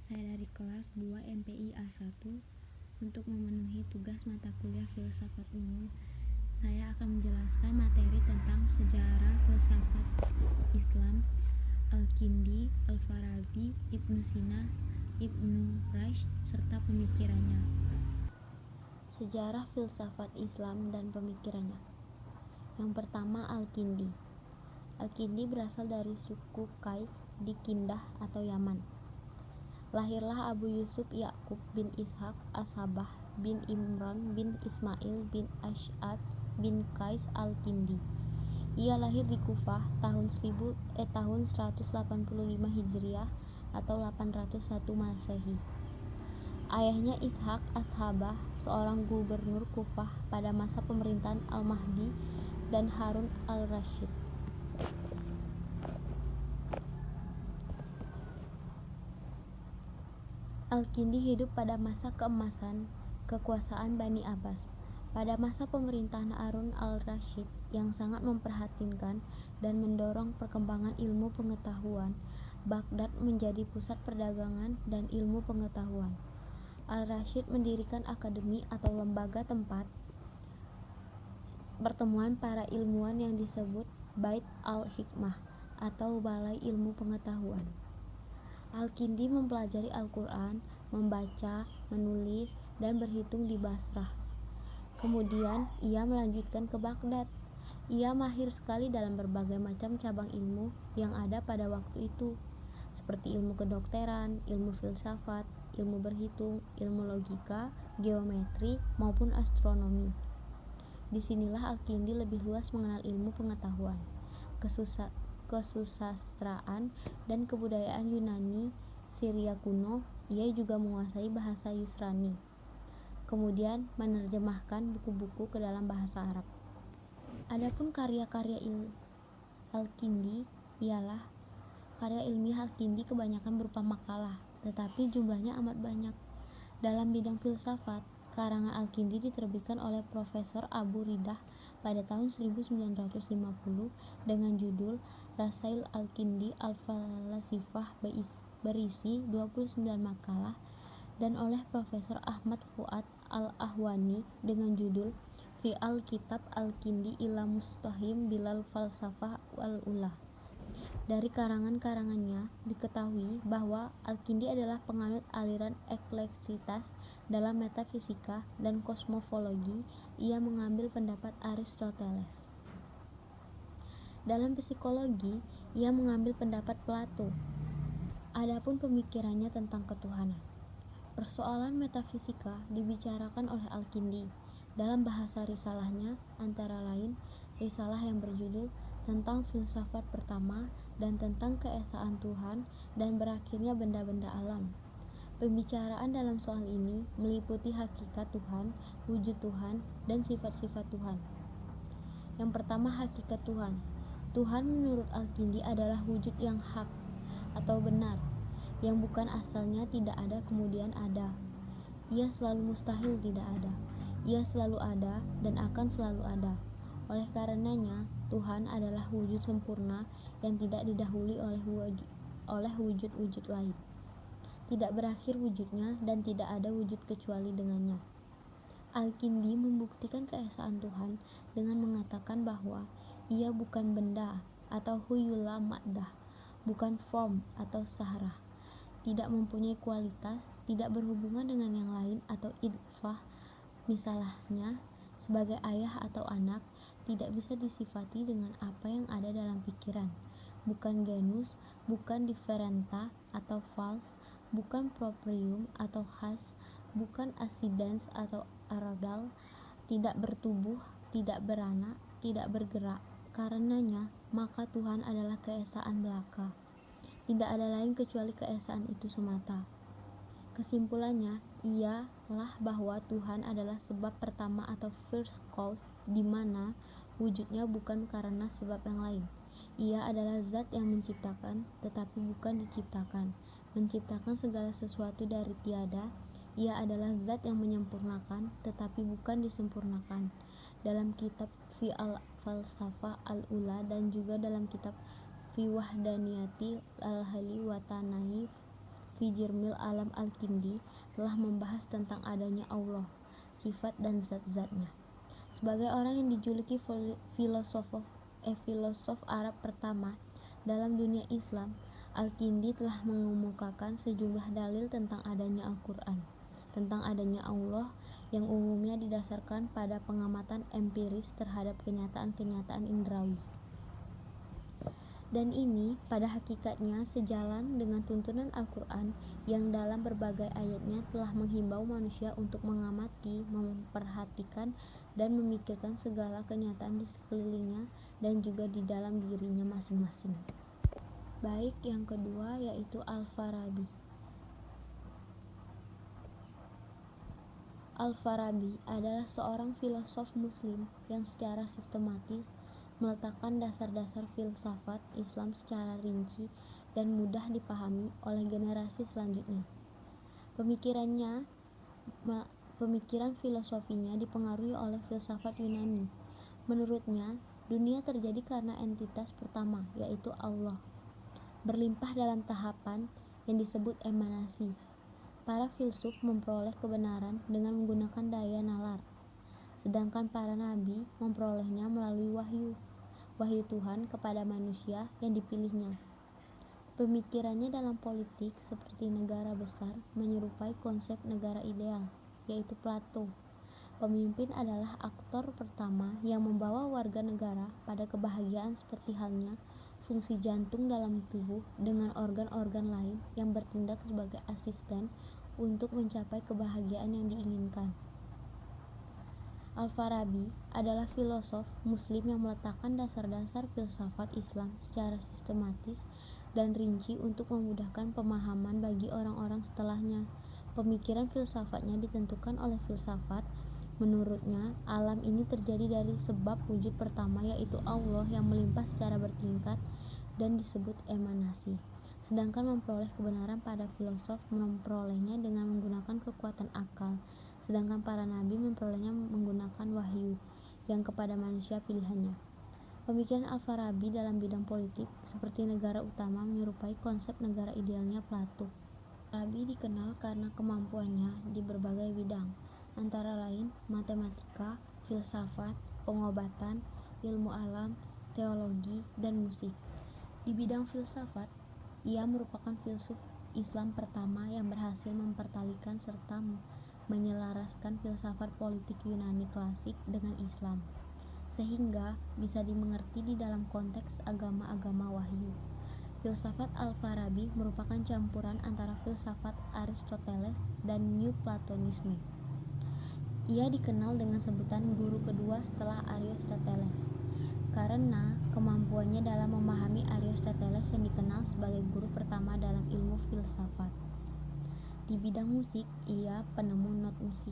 Saya dari kelas 2 MPI A1. Untuk memenuhi tugas mata kuliah filsafat umum, saya akan menjelaskan materi tentang sejarah filsafat Islam, Al-Kindi, Al-Farabi, Ibnu Sina, Ibnu Rushd, serta pemikirannya. Sejarah filsafat Islam dan pemikirannya. Yang pertama, Al-Kindi. Al-Kindi berasal dari suku Qais di Kindah atau Yaman. Lahirlah Abu Yusuf Ya'qub bin Ishaq As-Sabah bin Imran bin Ismail bin Ash'ad bin Qais Al-Kindi. Ia lahir di Kufah tahun 185 Hijriah atau 801 Masehi. Ayahnya Ishaq As-Sabah, seorang gubernur Kufah pada masa pemerintahan Al-Mahdi dan Harun al-Rasyid. Al-Kindi hidup pada masa keemasan kekuasaan Bani Abbas. Pada masa pemerintahan Harun al-Rasyid yang sangat memperhatikan dan mendorong perkembangan ilmu pengetahuan, Baghdad menjadi pusat perdagangan dan ilmu pengetahuan. Al-Rasyid mendirikan akademi atau lembaga tempat pertemuan para ilmuwan yang disebut Bait al-Hikmah atau Balai Ilmu Pengetahuan. Al-Kindi mempelajari Al-Quran, membaca, menulis, dan berhitung di Basrah. Kemudian ia melanjutkan ke Baghdad. Ia mahir sekali dalam berbagai macam cabang ilmu yang ada pada waktu itu, seperti ilmu kedokteran, ilmu filsafat, ilmu berhitung, ilmu logika, geometri, maupun astronomi. Disinilah Al-Kindi lebih luas mengenal ilmu pengetahuan, kesusastraan, dan kebudayaan Yunani, Syria kuno. Ia juga menguasai bahasa Yunani. Kemudian menerjemahkan buku-buku ke dalam bahasa Arab. Adapun karya-karya Al-Kindi ialah karya ilmiah Al-Kindi kebanyakan berupa makalah, tetapi jumlahnya amat banyak. Dalam bidang filsafat, karangan Al-Kindi diterbitkan oleh Profesor Abu Ridah pada tahun 1950 dengan judul Rasail Al-Kindi Al-Falasifah berisi 29 makalah, dan oleh Profesor Ahmad Fuad Al-Ahwani dengan judul Fi Al-Kitab Al-Kindi ila Mustahim Bilal Falsafah Wal-Ula. Dari karangan-karangannya diketahui bahwa Al-Kindi adalah penganut aliran ekleksitas dalam metafisika dan kosmofologi. Ia mengambil pendapat Aristoteles. Dalam psikologi, ia mengambil pendapat Plato. Adapun pemikirannya tentang ketuhanan. Persoalan metafisika dibicarakan oleh Al-Kindi dalam bahasa risalahnya, antara lain risalah yang berjudul Tentang Filsafat Pertama dan tentang keesaan Tuhan dan berakhirnya benda-benda alam. Pembicaraan dalam soal ini meliputi hakikat Tuhan, wujud Tuhan, dan sifat-sifat Tuhan. Yang pertama, hakikat Tuhan. Tuhan menurut Al-Kindi adalah wujud yang hak atau benar, yang bukan asalnya tidak ada kemudian ada. Ia selalu mustahil tidak ada. Ia selalu ada dan akan selalu ada. Oleh karenanya, Tuhan adalah wujud sempurna yang tidak didahului oleh wujud-wujud lain. Tidak berakhir wujudnya dan tidak ada wujud kecuali dengannya. Al-Kindi membuktikan keesaan Tuhan dengan mengatakan bahwa ia bukan benda atau huyula ma'dah, bukan form atau sahrah, tidak mempunyai kualitas, tidak berhubungan dengan yang lain atau idfah, misalnya sebagai ayah atau anak, tidak bisa disifati dengan apa yang ada dalam pikiran, bukan genus, bukan differenta atau false, bukan proprium atau khas, bukan accidens atau aradal, tidak bertubuh, tidak beranak, tidak bergerak. Karenanya, maka Tuhan adalah keesaan belaka. Tidak ada lain kecuali keesaan itu semata. Kesimpulannya ialah bahwa Tuhan adalah sebab pertama atau first cause, di mana wujudnya bukan karena sebab yang lain. Ia adalah zat yang menciptakan tetapi bukan diciptakan, menciptakan segala sesuatu dari tiada. Ia adalah zat yang menyempurnakan tetapi bukan disempurnakan. Dalam kitab Fi al-Falsafah al-Ula dan juga dalam kitab Fi Wahdaniyati al-Hali wa Tanaif Fi Fi Jirmil Alam Al-Kindi telah membahas tentang adanya Allah, sifat dan zat-zatnya. Sebagai orang yang dijuluki filosof Arab pertama dalam dunia Islam, Al-Kindi telah mengemukakan sejumlah dalil tentang adanya Al-Quran, tentang adanya Allah yang umumnya didasarkan pada pengamatan empiris terhadap kenyataan-kenyataan indrawi. Dan ini pada hakikatnya sejalan dengan tuntunan Al-Quran yang dalam berbagai ayatnya telah menghimbau manusia untuk mengamati, memperhatikan, dan memikirkan segala kenyataan di sekelilingnya dan juga di dalam dirinya masing-masing. Baik, yang kedua yaitu Al-Farabi. Al-Farabi adalah seorang filosof muslim yang secara sistematis meletakkan dasar-dasar filsafat Islam secara rinci dan mudah dipahami oleh generasi selanjutnya. Pemikiran filosofinya dipengaruhi oleh filsafat Yunani. Menurutnya, dunia terjadi karena entitas pertama, yaitu Allah, berlimpah dalam tahapan yang disebut emanasi. Para filsuf memperoleh kebenaran dengan menggunakan daya nalar, sedangkan para nabi memperolehnya melalui wahyu Tuhan kepada manusia yang dipilihnya. Pemikirannya dalam politik seperti negara besar menyerupai konsep negara ideal, yaitu Plato. Pemimpin adalah aktor pertama yang membawa warga negara pada kebahagiaan seperti halnya fungsi jantung dalam tubuh dengan organ-organ lain yang bertindak sebagai asisten untuk mencapai kebahagiaan yang diinginkan. Al-Farabi adalah filosof muslim yang meletakkan dasar-dasar filsafat Islam secara sistematis dan rinci untuk memudahkan pemahaman bagi orang-orang setelahnya. Pemikiran filsafatnya ditentukan oleh filsafat. Menurutnya, alam ini terjadi dari sebab wujud pertama, yaitu Allah yang melimpah secara bertingkat dan disebut emanasi. Sedangkan memperoleh kebenaran pada filosof memperolehnya dengan menggunakan kekuatan akal, sedangkan para nabi memperolehnya menggunakan wahyu yang kepada manusia pilihannya. Pemikiran Al-Farabi dalam bidang politik seperti negara utama menyerupai konsep negara idealnya Plato. Farabi dikenal karena kemampuannya di berbagai bidang, antara lain matematika, filsafat, pengobatan, ilmu alam, teologi, dan musik. Di bidang filsafat, ia merupakan filsuf Islam pertama yang berhasil mempertalikan serta menyelaraskan filsafat politik Yunani klasik dengan Islam, sehingga bisa dimengerti di dalam konteks agama-agama wahyu. Filsafat Al-Farabi merupakan campuran antara filsafat Aristoteles dan Neoplatonisme. Ia dikenal dengan sebutan guru kedua setelah Aristoteles, karena kemampuannya dalam memahami Aristoteles yang dikenal sebagai guru pertama dalam ilmu filsafat. Di bidang musik, ia penemu not musik.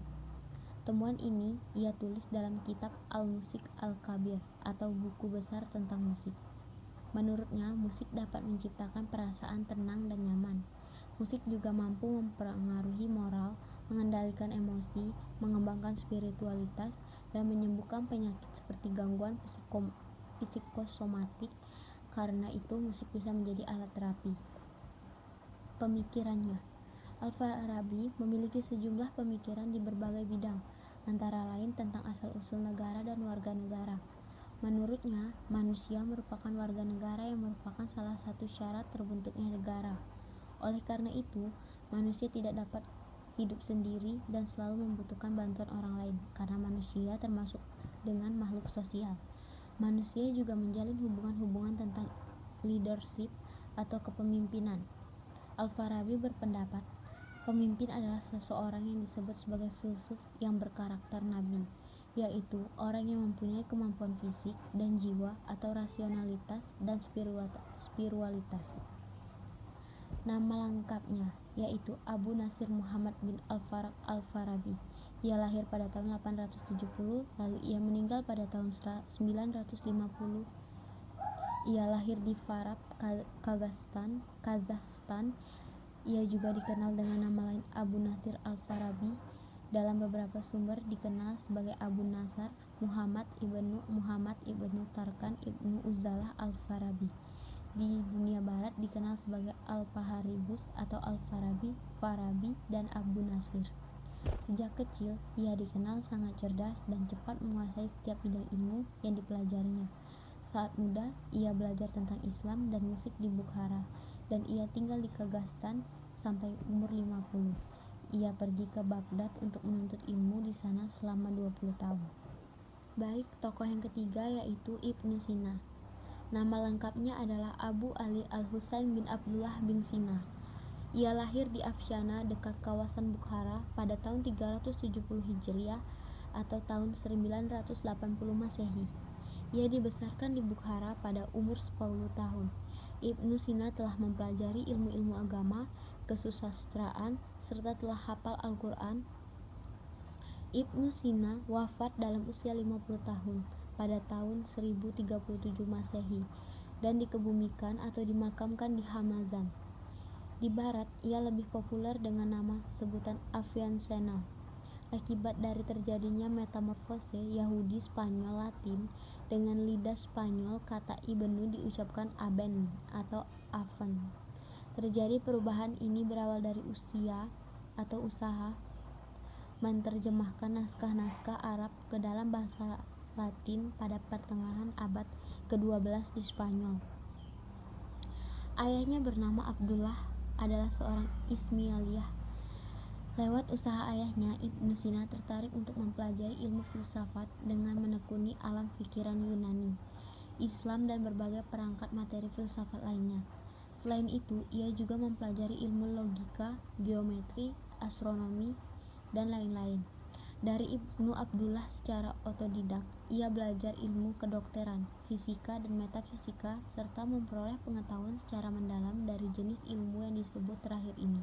Temuan ini ia tulis dalam kitab Al-Musik Al-Kabir atau buku besar tentang musik. Menurutnya, musik dapat menciptakan perasaan tenang dan nyaman. Musik juga mampu mempengaruhi moral, mengendalikan emosi, mengembangkan spiritualitas, dan menyembuhkan penyakit seperti gangguan psikosomatik. Karena itu, musik bisa menjadi alat terapi. Pemikirannya, Al-Farabi memiliki sejumlah pemikiran di berbagai bidang, antara lain tentang asal-usul negara dan warga negara. Menurutnya, manusia merupakan warga negara yang merupakan salah satu syarat terbentuknya negara. Oleh karena itu, manusia tidak dapat hidup sendiri dan selalu membutuhkan bantuan orang lain, karena manusia termasuk dengan makhluk sosial. Manusia juga menjalin hubungan-hubungan tentang leadership atau kepemimpinan. Al-Farabi berpendapat, pemimpin adalah seseorang yang disebut sebagai filsuf yang berkarakter nabi, yaitu orang yang mempunyai kemampuan fisik dan jiwa atau rasionalitas dan spiritualitas. Nama lengkapnya yaitu Abu Nasir Muhammad bin Al-Farabi. Ia lahir pada tahun 870, lalu ia meninggal pada tahun 950. Ia lahir di Farab, Kazakhstan. Ia juga dikenal dengan nama lain Abu Nasir Al-Farabi. Dalam beberapa sumber dikenal sebagai Abu Nasr Muhammad ibnu Tarkan ibnu Uzalah Al-Farabi. di dunia barat dikenal sebagai Al-Faharibus atau Al-Farabi, Farabi, dan Abu Nasir. Sejak kecil, ia dikenal sangat cerdas dan cepat menguasai setiap bidang ilmu yang dipelajarinya. Saat muda, ia belajar tentang Islam dan musik di Bukhara, dan ia tinggal di Kazakhstan sampai umur 50. Ia pergi ke Baghdad untuk menuntut ilmu di sana selama 20 tahun. Baik, tokoh yang ketiga yaitu Ibnu Sina. Nama lengkapnya adalah Abu Ali Al-Husain bin Abdullah bin Sina. Ia lahir di Afshana dekat kawasan Bukhara pada tahun 370 Hijriah atau tahun 980 Masehi. Ia dibesarkan di Bukhara pada umur 10 tahun. Ibnu Sina telah mempelajari ilmu-ilmu agama, kesusastraan, serta telah hafal Al-Quran. Ibnu Sina wafat dalam usia 50 tahun pada tahun 1037 Masehi dan dikebumikan atau dimakamkan di Hamazan. Di barat, ia lebih populer dengan nama sebutan Avicenna. Akibat dari terjadinya metamorfose Yahudi Spanyol Latin dengan lidah Spanyol, kata Ibnu diucapkan Aben atau Aven. Terjadi perubahan ini berawal dari usaha menerjemahkan naskah-naskah Arab ke dalam bahasa Latin pada pertengahan abad ke-12 di Spanyol. Ayahnya bernama Abdullah, adalah seorang Ismailiyah. Lewat usaha ayahnya, Ibnu Sina tertarik untuk mempelajari ilmu filsafat dengan menekuni alam pikiran Yunani, Islam, dan berbagai perangkat materi filsafat lainnya. Selain itu, ia juga mempelajari ilmu logika, geometri, astronomi, dan lain-lain. Dari Ibnu Abdullah secara otodidak, ia belajar ilmu kedokteran, fisika, dan metafisika, serta memperoleh pengetahuan secara mendalam dari jenis ilmu yang disebut terakhir ini.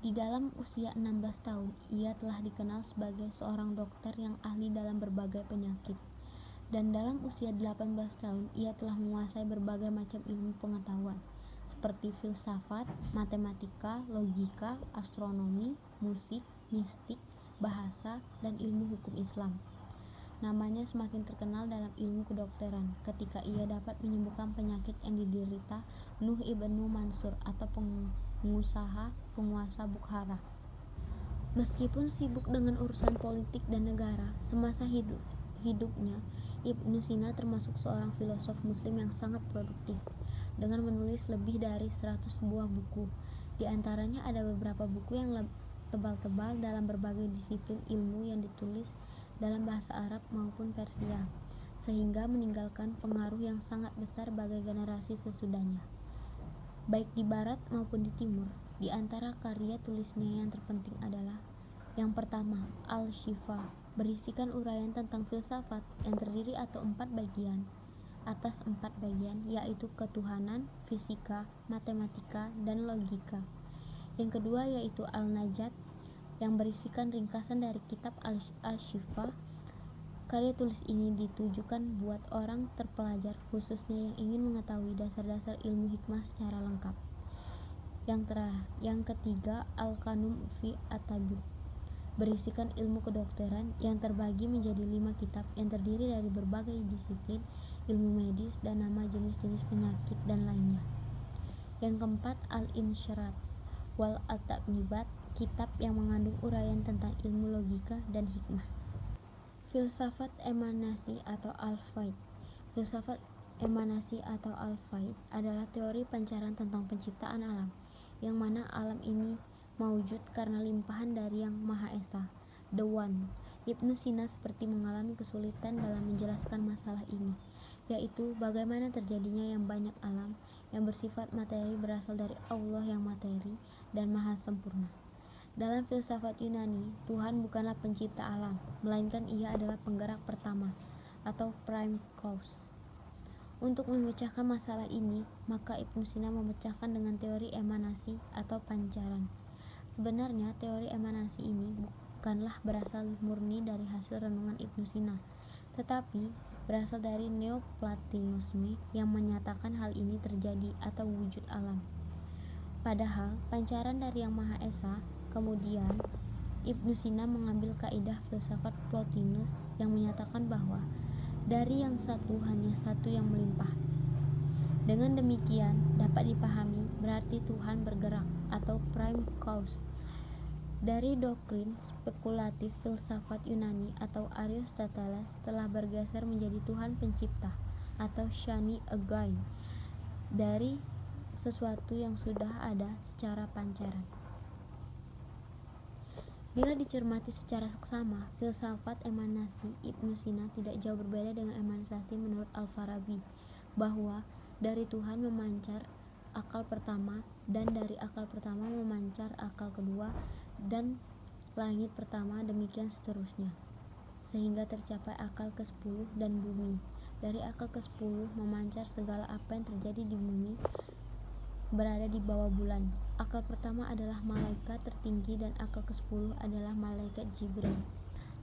Di dalam usia 16 tahun, ia telah dikenal sebagai seorang dokter yang ahli dalam berbagai penyakit. Dan dalam usia 18 tahun, ia telah menguasai berbagai macam ilmu pengetahuan, seperti filsafat, matematika, logika, astronomi, musik, mistik, bahasa, dan ilmu hukum Islam. Namanya semakin terkenal dalam ilmu kedokteran ketika ia dapat menyembuhkan penyakit yang diderita Nuh ibnu Mansur atau penguasa Bukhara. Meskipun sibuk dengan urusan politik dan negara, semasa hidupnya, Ibnu Sina termasuk seorang filosof muslim yang sangat produktif, dengan menulis lebih dari 100 buah buku. Di antaranya ada beberapa buku yang tebal-tebal dalam berbagai disiplin ilmu yang ditulis dalam bahasa Arab maupun Persia, sehingga meninggalkan pengaruh yang sangat besar bagi generasi sesudahnya, baik di barat maupun di timur. Di antara karya tulisnya yang terpenting adalah yang pertama, Al-Shifa, berisikan uraian tentang filsafat yang terdiri atas 4 bagian, yaitu ketuhanan, fisika, matematika, dan logika. Yang kedua yaitu Al-Najat, yang berisikan ringkasan dari kitab Al-Shifa. Karya tulis ini ditujukan buat orang terpelajar, khususnya yang ingin mengetahui dasar-dasar ilmu hikmah secara lengkap. Yang ketiga, Al-Kanum fi At-Tabib, berisikan ilmu kedokteran yang terbagi menjadi 5 kitab yang terdiri dari berbagai disiplin ilmu medis dan nama jenis-jenis penyakit dan lainnya. Yang keempat, Al-Insyirat wal At-Tanibat, kitab yang mengandung uraian tentang ilmu logika dan hikmah. Filsafat emanasi atau Al-Faid. Filsafat emanasi atau Al-Faid adalah teori pancaran tentang penciptaan alam, yang mana alam ini maujud karena limpahan dari Yang Maha Esa, The One. Ibnu Sina seperti mengalami kesulitan dalam menjelaskan masalah ini, yaitu bagaimana terjadinya yang banyak alam yang bersifat materi berasal dari Allah yang materi dan maha sempurna. Dalam filsafat Yunani, Tuhan bukanlah pencipta alam, melainkan ia adalah penggerak pertama atau prime cause. Untuk memecahkan masalah ini, maka Ibnu Sina memecahkan dengan teori emanasi atau pancaran. Sebenarnya teori emanasi ini bukanlah berasal murni dari hasil renungan Ibnu Sina, tetapi berasal dari Neoplatonisme yang menyatakan hal ini terjadi atau wujud alam. Padahal pancaran dari Yang Maha Esa. Kemudian Ibnu Sina mengambil kaidah filsafat Plotinus yang menyatakan bahwa dari yang satu hanya satu yang melimpah. Dengan demikian, dapat dipahami berarti Tuhan bergerak atau prime cause. Dari doktrin spekulatif filsafat Yunani atau Aristoteles telah bergeser menjadi Tuhan pencipta atau Shani Again dari sesuatu yang sudah ada secara pancaran. Bila dicermati secara seksama, filsafat emanasi Ibnu Sina tidak jauh berbeda dengan emansasi menurut Al-Farabi, bahwa dari Tuhan memancar akal pertama, dan dari akal pertama memancar akal kedua, dan langit pertama, demikian seterusnya, sehingga tercapai akal ke-10 dan bumi. Dari akal ke-10 memancar segala apa yang terjadi di bumi berada di bawah bulan. Akal pertama adalah malaikat tertinggi dan akal ke-10 adalah malaikat Jibril.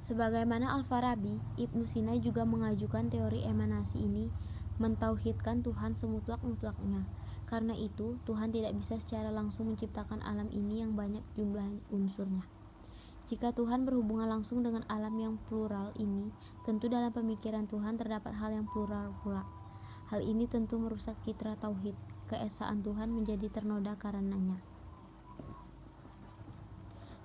Sebagaimana Al-Farabi, Ibnu Sina juga mengajukan teori emanasi ini mentauhidkan Tuhan semutlak-mutlaknya. Karena itu, Tuhan tidak bisa secara langsung menciptakan alam ini yang banyak jumlah unsurnya. Jika Tuhan berhubungan langsung dengan alam yang plural ini, tentu dalam pemikiran Tuhan terdapat hal yang plural pula. Hal ini tentu merusak citra tauhid. Keesaan Tuhan menjadi ternoda karenanya.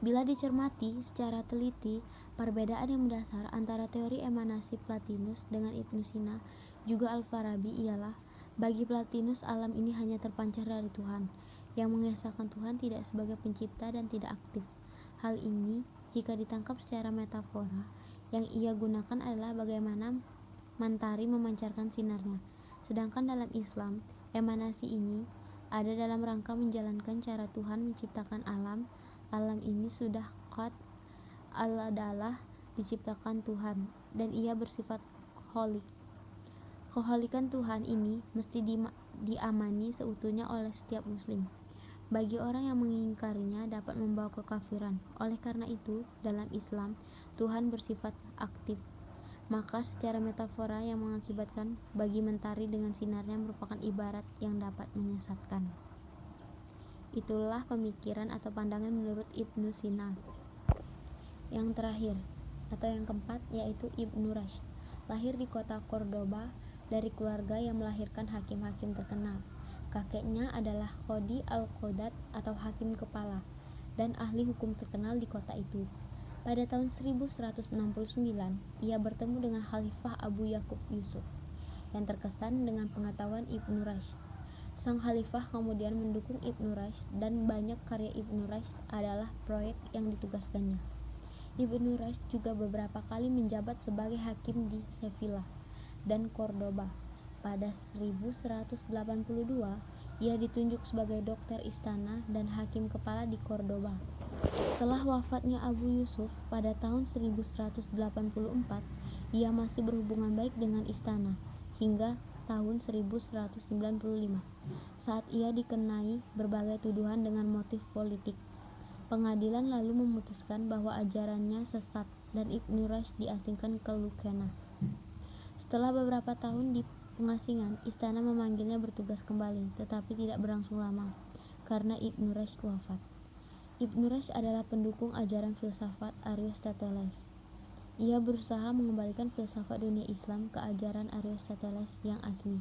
Bila dicermati secara teliti, perbedaan yang mendasar antara teori emanasi Plotinus dengan Ibnu Sina juga Al-Farabi ialah, bagi Plotinus alam ini hanya terpancar dari Tuhan, yang mengesahkan Tuhan tidak sebagai pencipta dan tidak aktif. Hal ini, jika ditangkap secara metafora, yang ia gunakan adalah bagaimana mentari memancarkan sinarnya. Sedangkan dalam Islam, emanasi ini ada dalam rangka menjalankan cara Tuhan menciptakan alam. Alam ini sudah qad adalah diciptakan Tuhan, dan ia bersifat holik. Keholikan Tuhan ini mesti diamani seutuhnya oleh setiap muslim. Bagi orang yang mengingkarinya dapat membawa kekafiran. Oleh karena itu, dalam Islam, Tuhan bersifat aktif. Maka secara metafora yang mengakibatkan bagi mentari dengan sinarnya merupakan ibarat yang dapat menyesatkan. Itulah pemikiran atau pandangan menurut Ibnu Sina. Yang terakhir atau yang keempat yaitu Ibnu Rushd. Lahir di kota Cordoba dari keluarga yang melahirkan hakim-hakim terkenal. Kakeknya adalah Qadi al-Qodat atau hakim kepala dan ahli hukum terkenal di kota itu. Pada tahun 1169, ia bertemu dengan Khalifah Abu Yakub Yusuf yang terkesan dengan pengetahuan Ibnu Rushd. Sang Khalifah kemudian mendukung Ibnu Rushd dan banyak karya Ibnu Rushd adalah proyek yang ditugaskannya. Ibnu Rushd juga beberapa kali menjabat sebagai hakim di Sevilla dan Cordoba. Pada 1182, ia ditunjuk sebagai dokter istana dan hakim kepala di Cordoba. Setelah wafatnya Abu Yusuf pada tahun 1184, ia masih berhubungan baik dengan istana hingga tahun 1195, saat ia dikenai berbagai tuduhan dengan motif politik. Pengadilan lalu memutuskan bahwa ajarannya sesat dan Ibnu Rushd diasingkan ke Lucena. Setelah beberapa tahun di pengasingan, istana memanggilnya bertugas kembali, tetapi tidak berlangsung lama karena Ibnu Rushd wafat. Ibnu Rushd adalah pendukung ajaran filsafat Aristoteles. Ia berusaha mengembalikan filsafat dunia Islam ke ajaran Aristoteles yang asli.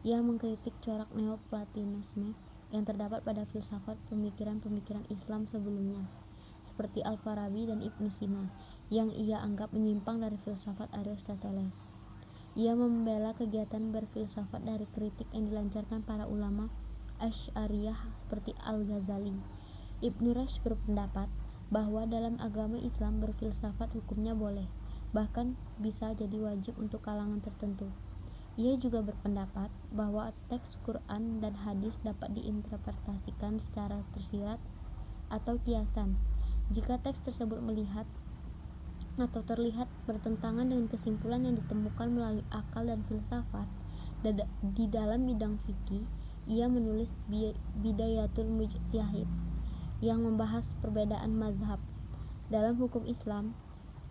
Ia mengkritik corak Neoplatonisme yang terdapat pada filsafat pemikiran-pemikiran Islam sebelumnya, seperti Al-Farabi dan Ibnu Sina, yang ia anggap menyimpang dari filsafat Aristoteles. Ia membela kegiatan berfilsafat dari kritik yang dilancarkan para ulama Asy'ariyah seperti Al-Ghazali. Ibnu Rushd berpendapat bahwa dalam agama Islam berfilsafat hukumnya boleh, bahkan bisa jadi wajib untuk kalangan tertentu. Ia juga berpendapat bahwa teks Quran dan hadis dapat diinterpretasikan secara tersirat atau kiasan. Jika teks tersebut melihat atau terlihat bertentangan dengan kesimpulan yang ditemukan melalui akal dan filsafat di dalam bidang fikih, ia menulis Bidayatul Mujtahid yang membahas perbedaan mazhab. Dalam hukum Islam,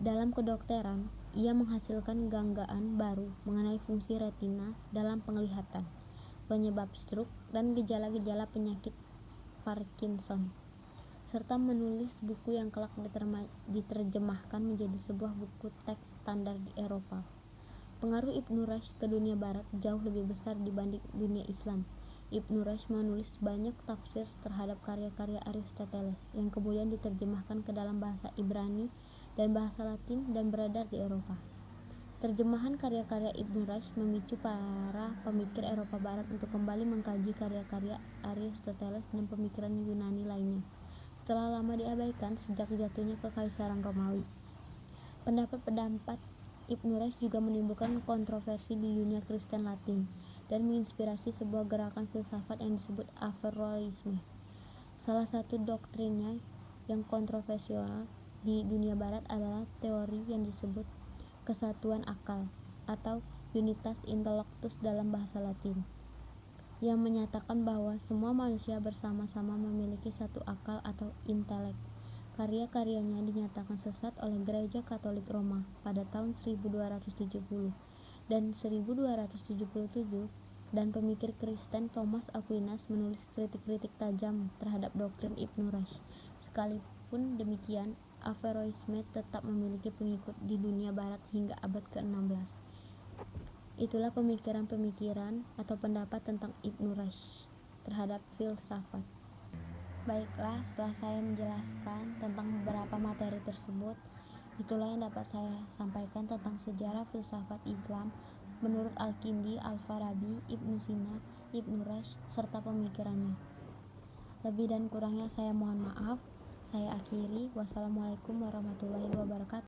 dalam kedokteran, ia menghasilkan ganggaan baru mengenai fungsi retina dalam penglihatan, penyebab stroke, dan gejala-gejala penyakit Parkinson, serta menulis buku yang kelak diterjemahkan menjadi sebuah buku teks standar di Eropa. Pengaruh Ibnu Rushd ke dunia barat jauh lebih besar dibanding dunia Islam. Ibnu Rushd menulis banyak tafsir terhadap karya-karya Aristoteles yang kemudian diterjemahkan ke dalam bahasa Ibrani dan bahasa Latin dan beredar di Eropa. Terjemahan karya-karya Ibnu Rushd memicu para pemikir Eropa Barat untuk kembali mengkaji karya-karya Aristoteles dan pemikiran Yunani lainnya, setelah lama diabaikan sejak jatuhnya Kekaisaran Romawi. Pendapat-pendapat Ibnu Rushd juga menimbulkan kontroversi di dunia Kristen Latin dan menginspirasi sebuah gerakan filsafat yang disebut Averroisme. Salah satu doktrinnya yang kontroversial di dunia barat adalah teori yang disebut kesatuan akal atau unitas intellectus dalam bahasa Latin, yang menyatakan bahwa semua manusia bersama-sama memiliki satu akal atau intelek. Karya-karyanya dinyatakan sesat oleh Gereja Katolik Roma pada tahun 1270 dan 1277, dan pemikir Kristen Thomas Aquinas menulis kritik-kritik tajam terhadap doktrin Ibnu Rushd. Sekalipun demikian, Averroisme tetap memiliki pengikut di dunia barat hingga abad ke-16. Itulah pemikiran-pemikiran atau pendapat tentang Ibnu Rushd terhadap filsafat. Baiklah, setelah saya menjelaskan tentang beberapa materi tersebut, itulah yang dapat saya sampaikan tentang sejarah filsafat Islam menurut Al-Kindi, Al-Farabi, Ibnu Sina, Ibnu Rushd, serta pemikirannya. Lebih dan kurangnya saya mohon maaf. Saya akhiri. Wassalamualaikum warahmatullahi wabarakatuh.